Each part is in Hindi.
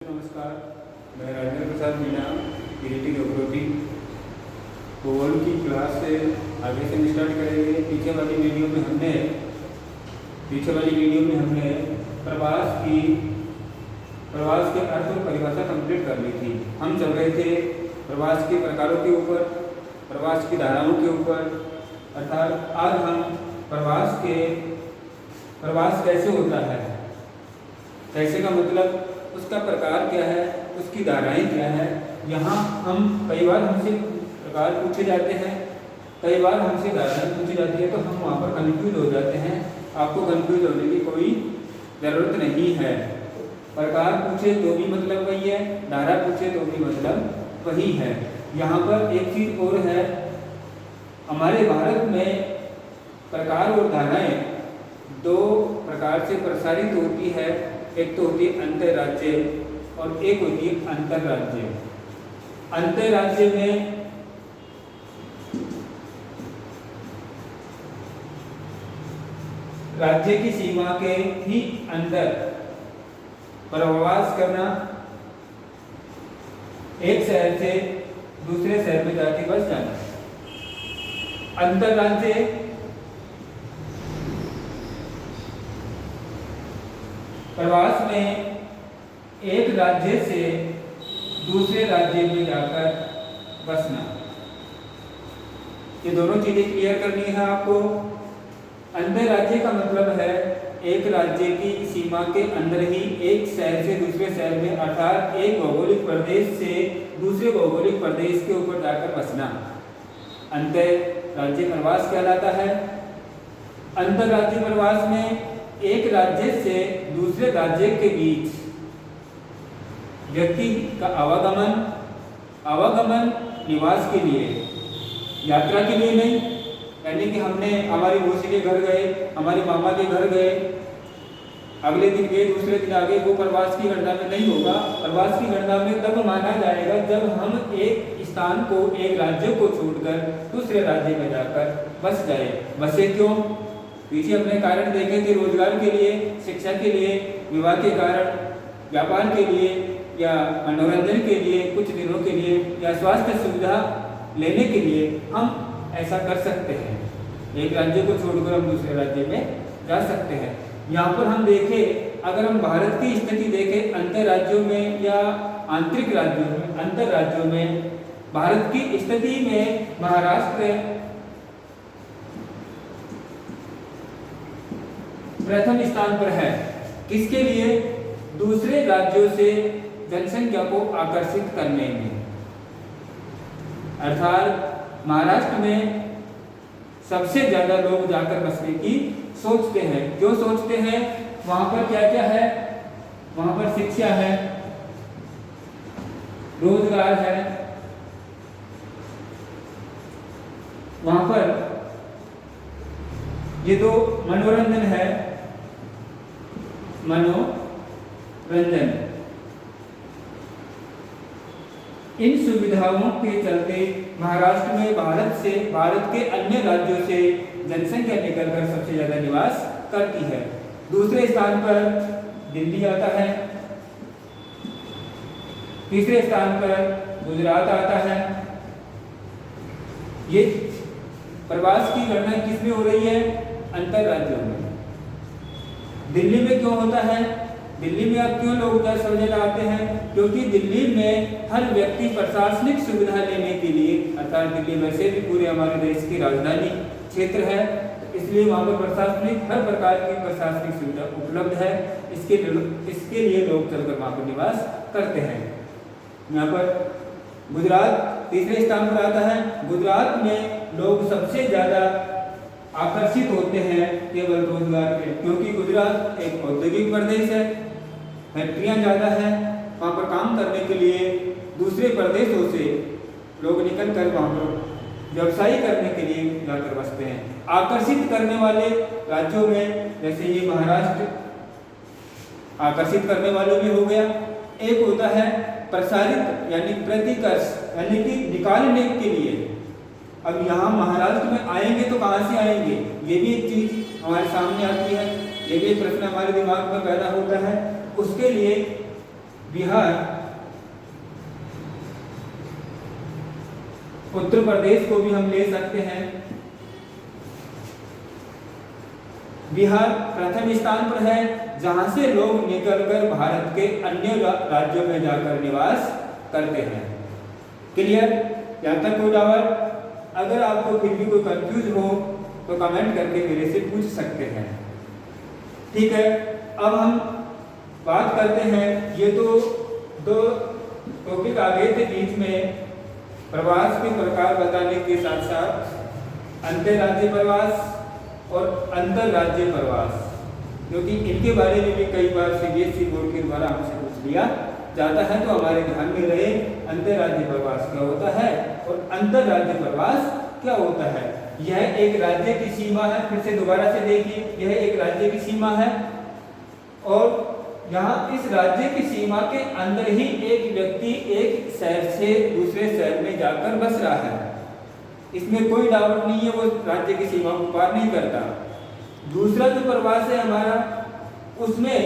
नमस्कार, मैं राजेंद्र प्रसाद मीणा पीरिटी ज्योग्राफी भूगोल की क्लास से आगे से स्टार्ट करेंगे। पीछे वाली वीडियो में हमने प्रवास के अर्थ और परिभाषा कंप्लीट कर ली थी। हम चल रहे थे प्रवास के प्रकारों के ऊपर, प्रवास की धाराओं के ऊपर, अर्थात आज हम प्रवास कैसे होता है, कैसे का मतलब उसका प्रकार क्या है, उसकी धाराएं क्या है। यहाँ हम कई बार हमसे प्रकार पूछे जाते हैं, कई बार हमसे धाराएं पूछी जाती है, तो हम वहाँ पर कंफ्यूज हो जाते हैं। आपको कंफ्यूज होने की कोई ज़रूरत नहीं है। प्रकार पूछे तो भी मतलब वही है, धारा पूछे तो भी मतलब वही है। यहाँ पर एक चीज़ और है, हमारे भारत में प्रकार और धाराएं दो प्रकार से प्रसारित होती है। एक तो होती है अंतर्राज्य और एक होती है अंतर्राज्य। अंतर्राज्य में राज्य की सीमा के ही अंदर प्रवास करना, एक शहर से दूसरे शहर में जाके बस जाना। अंतर्राज्य प्रवास में एक राज्य से दूसरे राज्य में जाकर बसना। ये दोनों चीजें क्लियर करनी है आपको। अंतर्राज्य का मतलब है एक राज्य की सीमा के अंदर ही एक शहर से दूसरे शहर में, अर्थात एक भौगोलिक प्रदेश से दूसरे भौगोलिक प्रदेश के ऊपर जाकर बसना अंतर्राज्य प्रवास कहलाता है। अंतर्राज्य प्रवास में एक राज्य से दूसरे राज्य के बीच व्यक्ति का आवागमन निवास के लिए, यात्रा के लिए नहीं। यानी कि हमने हमारी मौसी के घर गए, हमारे मामा के घर गए, अगले दिन गए, दूसरे दिन आ गए, वो प्रवास की गणना में नहीं होगा। प्रवास की गणना में तब माना जाएगा जब हम एक स्थान को, एक राज्य को छोड़कर दूसरे राज्य में जाकर बस जाए। बसे क्यों? पीछे अपने कारण देखे थे, रोजगार के लिए, शिक्षा के लिए, विवाह के कारण, व्यापार के लिए या मनोरंजन के लिए, कुछ दिनों के लिए या स्वास्थ्य सुविधा लेने के लिए हम ऐसा कर सकते हैं। एक राज्य को छोड़कर हम दूसरे राज्य में जा सकते हैं। यहाँ पर हम देखें, अगर हम भारत की स्थिति देखें अंतर राज्यों में या आंतरिक राज्यों में, अंतर राज्यों में भारत की स्थिति में महाराष्ट्र प्रथम स्थान पर है। किसके लिए? दूसरे राज्यों से जनसंख्या को आकर्षित करने में। अर्थात महाराष्ट्र में सबसे ज्यादा लोग जाकर बसने की सोचते हैं। क्यों सोचते हैं? वहां पर क्या क्या है? वहां पर शिक्षा है, रोजगार है, वहां पर ये दो मनोरंजन है, मनोरंजन। इन सुविधाओं के चलते महाराष्ट्र में भारत के अन्य राज्यों से जनसंख्या निकलकर सबसे ज्यादा निवास करती है। दूसरे स्थान पर दिल्ली आता है, तीसरे स्थान पर गुजरात आता है। ये प्रवास की गणना किसमें हो रही है? अंतर राज्यों में। दिल्ली में क्यों होता है? दिल्ली में अब क्यों लोग समझने आते हैं? क्योंकि दिल्ली में हर व्यक्ति प्रशासनिक सुविधा लेने के लिए, अर्थात दिल्ली वैसे भी पूरे हमारे देश की राजधानी क्षेत्र है, इसलिए वहाँ पर हर प्रकार की प्रशासनिक सुविधा उपलब्ध है। इसके लिए लोग चलकर वहाँ पर निवास करते हैं। यहाँ पर गुजरात तीसरे स्थान पर आता है। गुजरात में लोग सबसे ज्यादा आकर्षित होते हैं केवल रोजगार के, क्योंकि गुजरात एक औद्योगिक प्रदेश है, फैक्ट्रियां ज्यादा है। वहाँ पर काम करने के लिए दूसरे प्रदेशों से लोग निकल कर वहाँ पर व्यवसाय करने के लिए जाकर बसते हैं। आकर्षित करने वाले राज्यों में जैसे ये महाराष्ट्र आकर्षित करने वालों में हो गया। एक होता है प्रसारित यानी प्रतिकर्ष, यानी कि निकालने के लिए। अब यहाँ महाराष्ट्र में आएंगे तो कहाँ से आएंगे? ये भी एक चीज हमारे सामने आती है, ये भी प्रश्न हमारे दिमाग में पैदा होता है। उसके लिए बिहार, उत्तर प्रदेश को भी हम ले सकते हैं। बिहार प्रथम स्थान पर है, जहां से लोग निकलकर भारत के अन्य राज्यों में जाकर निवास करते हैं। क्लियर? यहाँ तक कोई डाउट? अगर आपको फिर भी कोई कंफ्यूज हो तो कमेंट करके मेरे से पूछ सकते हैं। ठीक है, अब हम बात करते हैं, ये तो दो टॉपिक आ गए थे बीच में, प्रवास के प्रकार बताने के साथ साथ अंतर्राज्य प्रवास और अंतर्राज्य प्रवास, क्योंकि इनके बारे में भी कई बार सीबीएसई बोर्ड के द्वारा हमसे पूछ लिया जाता है, तो हमारे ध्यान में रहे अंतर्राज्य प्रवास क्या होता है और अंतर्राज्य प्रवास क्या होता है। यह एक राज्य की सीमा है, फिर से दोबारा से देखिए, यह एक राज्य की सीमा है और यहाँ इस राज्य की सीमा के अंदर ही एक व्यक्ति एक शहर से दूसरे शहर में जाकर बस रहा है, इसमें कोई डाउट नहीं है, वो राज्य की सीमा को पार नहीं करता। दूसरा जो प्रवास है हमारा, उसमें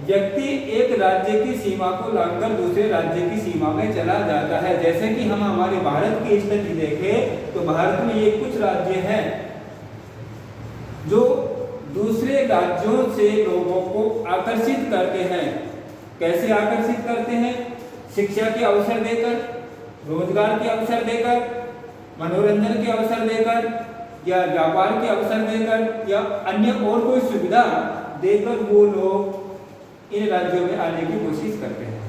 व्यक्ति एक राज्य की सीमा को लांघकर दूसरे राज्य की सीमा में चला जाता है। जैसे कि हम हमारे भारत की स्थिति देखें तो भारत में ये कुछ राज्य हैं जो दूसरे राज्यों से लोगों को आकर्षित करते हैं। कैसे आकर्षित करते हैं? शिक्षा के अवसर देकर, रोजगार के अवसर देकर, मनोरंजन के अवसर देकर, या व्यापार के अवसर देकर, या अन्य और कोई सुविधा देकर वो लोग इन राज्यों में आने की कोशिश करते हैं।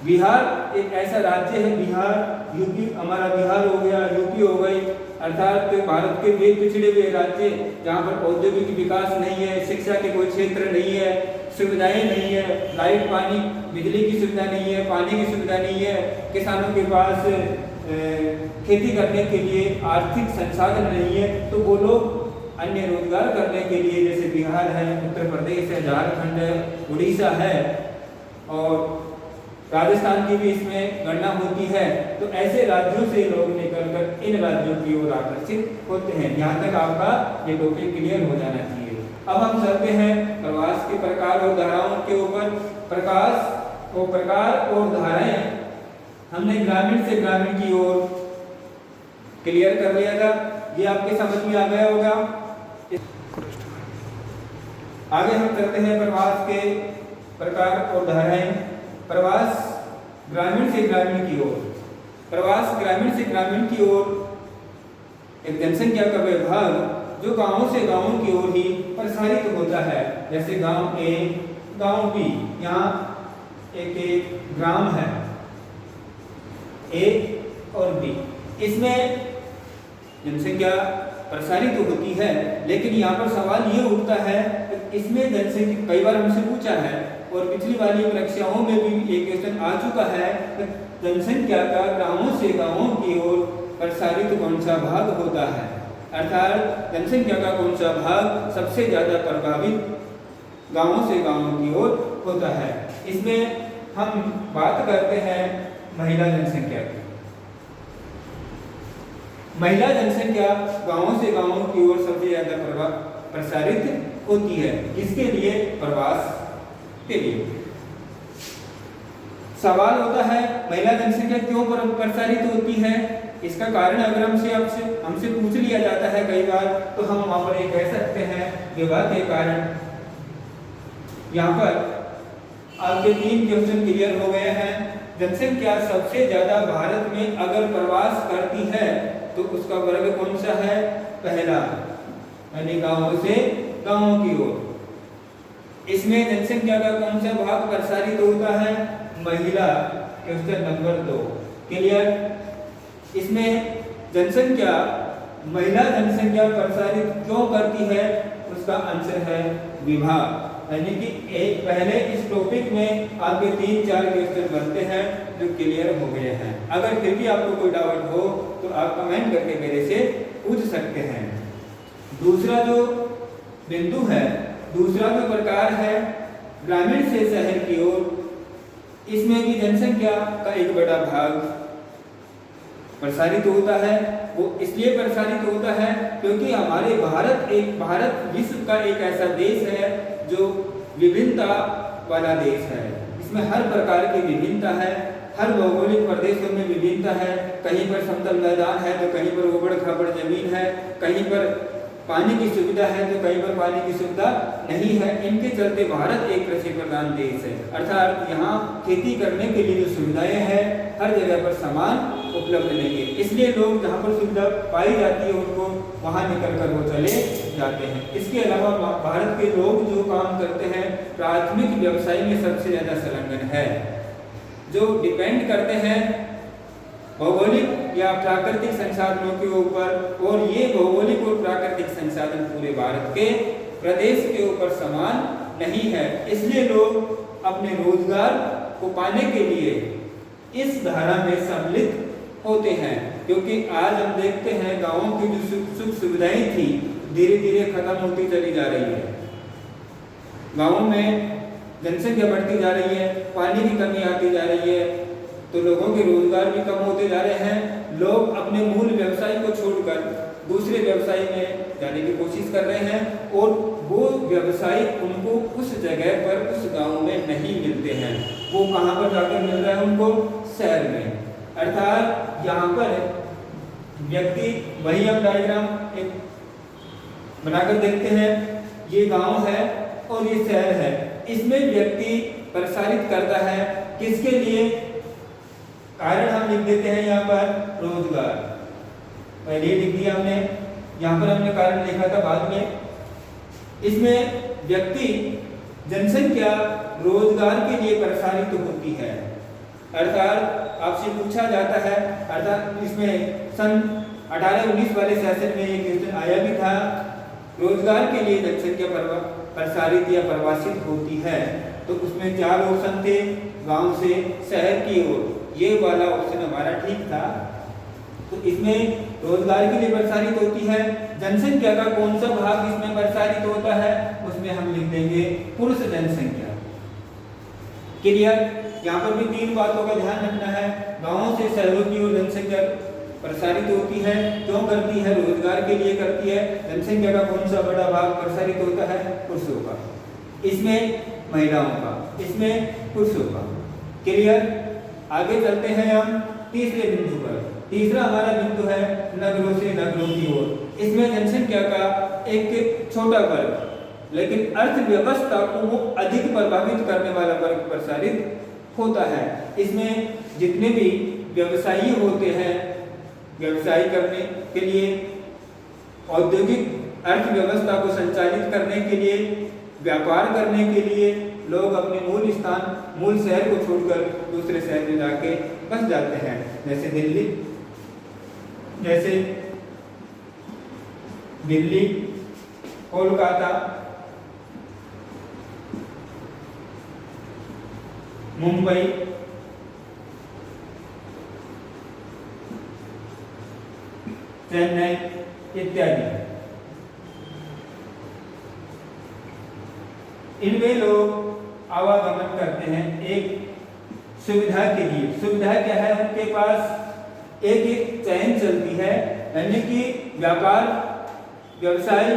बिहार एक ऐसा राज्य है, बिहार, यूपी, हमारा बिहार हो गया, यूपी हो गई, अर्थात भारत के वे पिछड़े हुए राज्य जहाँ पर औद्योगिक विकास नहीं है, शिक्षा के कोई क्षेत्र नहीं है, सुविधाएं नहीं है, लाइट, पानी, बिजली की सुविधा नहीं है, पानी की सुविधा नहीं है, किसानों के पास खेती करने के लिए आर्थिक संसाधन नहीं है, तो वो लोग अन्य रोजगार करने के लिए, जैसे बिहार है, उत्तर प्रदेश है, झारखंड है, उड़ीसा है और राजस्थान की भी इसमें गणना होती है, तो ऐसे राज्यों से लोग निकलकर इन राज्यों की ओर आकर्षित होते हैं। यहाँ तक आपका ये टॉपिक क्लियर हो जाना चाहिए। अब हम चलते हैं प्रवास के प्रकार और धाराओं के ऊपर। प्रकार और धाराएं हमने ग्रामीण से ग्रामीण की ओर क्लियर कर लिया था, ये आपके समझ में आ गया होगा। आगे हम करते हैं प्रवास के प्रकार और धाराएं। प्रवास ग्रामीण से ग्रामीण की ओर। प्रवास ग्रामीण से ग्रामीण की ओर एक जनसंख्या का विभाग जो गांवों से गांवों की ओर ही प्रसारित होता है, जैसे गांव ए, गांव बी, यहाँ एक ग्राम है ए और बी, इसमें जनसंख्या प्रसारित होती है। लेकिन यहाँ पर सवाल ये उठता है, इसमें जनसंख्या, कई बार हमसे पूछा है और पिछली वाली परीक्षाओं में भी एक क्वेश्चन आ चुका है, जनसंख्या का गांवों से गांवों की ओर प्रसारित कौन सा भाग होता है, अर्थात जनसंख्या का कौन सा भाग सबसे ज्यादा प्रभावित गांवों से गांवों की ओर होता है। इसमें हम बात करते हैं महिला जनसंख्या की। महिला जनसंख्या गांवों से गांवों की ओर सबसे ज्यादा प्रसारित होती है। किसके लिए? प्रवास के लिए। सवाल होता है महिला जनसंख्या क्यों प्रसारित होती है? इसका कारण अगर हमसे पूछ लिया जाता है कई बार, तो हम वहां पर ये कह सकते हैं विवाह के कारण। यहाँ पर आपके 3 क्वेश्चन क्लियर हो गए हैं। जनसंख्या सबसे ज्यादा भारत में अगर प्रवास करती है तो उसका वर्ग कौन सा है? पहला, यानी गांवों से गांवों की ओर। इसमें जनसंख्या का कौन सा भाग प्रसारित होता है? महिला, क्वेश्चन नंबर 2 क्लियर। इसमें जनसंख्या, महिला जनसंख्या प्रसारित क्यों करती है? उसका आंसर है विवाह। यानी कि एक पहले इस टॉपिक में आपके 3-4 क्वेश्चन बनते हैं जो क्लियर हो गए हैं। अगर फिर भी आपको कोई डाउट हो तो आप कमेंट करके मेरे से पूछ सकते हैं। दूसरा जो बिंदु है, दूसरा जो प्रकार है ग्रामीण से शहर की ओर, इसमें भी जनसंख्या का एक बड़ा भाग प्रसारित होता है। वो इसलिए प्रसारित होता है क्योंकि भारत विश्व का एक ऐसा देश है जो विभिन्नता वाला देश है। इसमें हर प्रकार की विभिन्नता है, हर भौगोलिक प्रदेशों में विभिन्नता है। कहीं पर समतल मैदान है तो कहीं पर उबड़ खाबड़ जमीन है, कहीं पर पानी की सुविधा है तो कहीं पर पानी की सुविधा नहीं है। इनके चलते भारत एक कृषि प्रधान देश है, अर्थात यहाँ खेती करने के लिए जो सुविधाएं हैं हर जगह पर समान उपलब्ध नहीं है। इसलिए लोग जहाँ पर सुविधा पाई जाती है उनको वहाँ निकल कर वो चले जाते हैं। इसके अलावा भारत के लोग जो काम करते हैं प्राथमिक व्यवसाय में सबसे ज़्यादा संलग्न है, जो डिपेंड करते हैं भौगोलिक या प्राकृतिक संसाधनों के ऊपर, और ये भौगोलिक और प्राकृतिक संसाधन पूरे भारत के प्रदेश के ऊपर समान नहीं है। इसलिए लोग अपने रोजगार को पाने के लिए इस धारा में सम्मिलित होते हैं, क्योंकि आज हम देखते हैं गांवों की जो सुख सुविधाएं थी धीरे धीरे खत्म होती चली जा रही है। गांवों में जनसंख्या बढ़ती जा रही है, पानी की कमी आती जा रही है, तो लोगों के रोजगार भी कम होते जा रहे हैं। लोग अपने मूल व्यवसाय को छोड़कर दूसरे व्यवसाय में जाने की कोशिश कर रहे हैं, और वो व्यवसाय उनको उस जगह पर उस गांव में नहीं मिलते हैं। वो कहाँ पर जाकर मिल रहा है उनको? शहर में। अर्थात यहाँ पर व्यक्ति, वही हम डायग्राम एक बनाकर देखते हैं, ये गांव है और ये शहर है। इसमें व्यक्ति प्रसारित करता है किसके लिए? कारण हम लिख देते हैं यहाँ पर रोजगार, पहले ही लिख दिया हमने, यहाँ पर हमने कारण लिखा था बाद में। इसमें व्यक्ति जनसंख्या रोजगार के लिए प्रसारित होती है। अर्थात आपसे पूछा जाता है, अर्थात इसमें सन 1819 वाले सेशन में एक क्वेश्चन आया भी था, रोजगार के लिए जनसंख्या प्रसारित या प्रवासित होती है, तो उसमें 4 ऑप्शन थे, गांव से शहर की ओर। ये वाला ऑप्शन हमारा ठीक था। तो इसमें रोजगार के लिए प्रसारित होती है। जनसंख्या का कौन सा भाग इसमें प्रसारित होता है? उसमें हम लिख देंगे पुरुष जनसंख्या। क्लियर? यहाँ पर भी 3 बातों का ध्यान रखना है। गांवों से शहरों की ओर जनसंख्या प्रसारित होती है, क्यों करती है? रोजगार के लिए करती है। जनसंख्या का कौन सा बड़ा भाग प्रसारित होता है? पुरुषों का, इसमें महिलाओं का, इसमें पुरुषों का। क्लियर? आगे चलते हैं हम तीसरे बिंदु पर। तीसरा हमारा बिंदु है नगरों से नगरों की ओर। इसमें जनसंख्या का एक छोटा वर्ग, लेकिन अर्थव्यवस्था को वो अधिक प्रभावित करने वाला वर्ग प्रसारित होता है। इसमें जितने भी व्यवसायी होते हैं, व्यवसाय करने के लिए, औद्योगिक अर्थव्यवस्था को संचालित करने के लिए, व्यापार करने के लिए लोग अपने मूल स्थान, मूल शहर को छोड़कर दूसरे शहर में जाके बस जाते हैं। जैसे दिल्ली, कोलकाता, मुंबई, चेन्नई इत्यादि। इनमें लोग आवागमन करते हैं एक सुविधा के लिए। सुविधा क्या है? उनके पास एक चैन चलती है, यानी कि व्यापार, व्यवसाय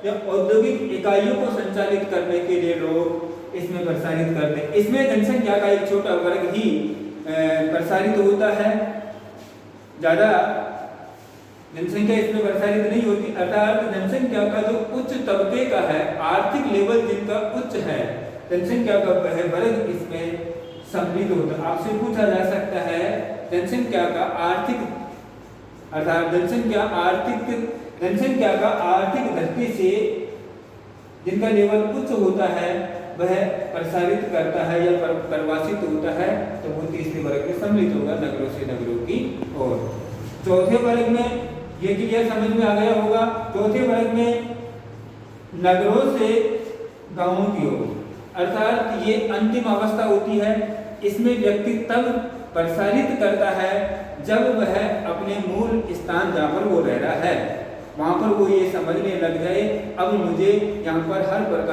या औद्योगिक इकाइयों को संचालित करने के लिए लोग इसमें प्रसारित करते हैं। इसमें जनसंख्या का एक छोटा वर्ग ही प्रसारित होता है, ज़्यादा जनसंख्या इसमें प्रसारित नहीं होती। अर्थात जनसंख्या का जो उच्च तबके का है, आर्थिक लेवल जिनका उच्च है, जनसंख्या का वह वर्ग इसमें सम्मिलित होता है। आपसे पूछा जा सकता है जनसंख्या का आर्थिक, अर्थात जनसंख्या का आर्थिक दृष्टि से जिनका लेवल उच्च होता है वह प्रसारित करता है या प्रवासित होता है, तो वो तीसरे वर्ग में सम्मिलित होगा, नगरों से नगरों की ओर। चौथे वर्ग में ये क्लियर समझ में आ गया होगा। चौथे वर्ग में नगरों से गांवों की ओर, अर्थात ये अंतिम अवस्था होती है। इसमें व्यक्ति तब प्रसारित करता है जब वह अपने मूल स्थान जहाँ पर वो रह रहा है वहां पर वो ये समझने लग जाए अब मुझे यहाँ पर हर प्रकार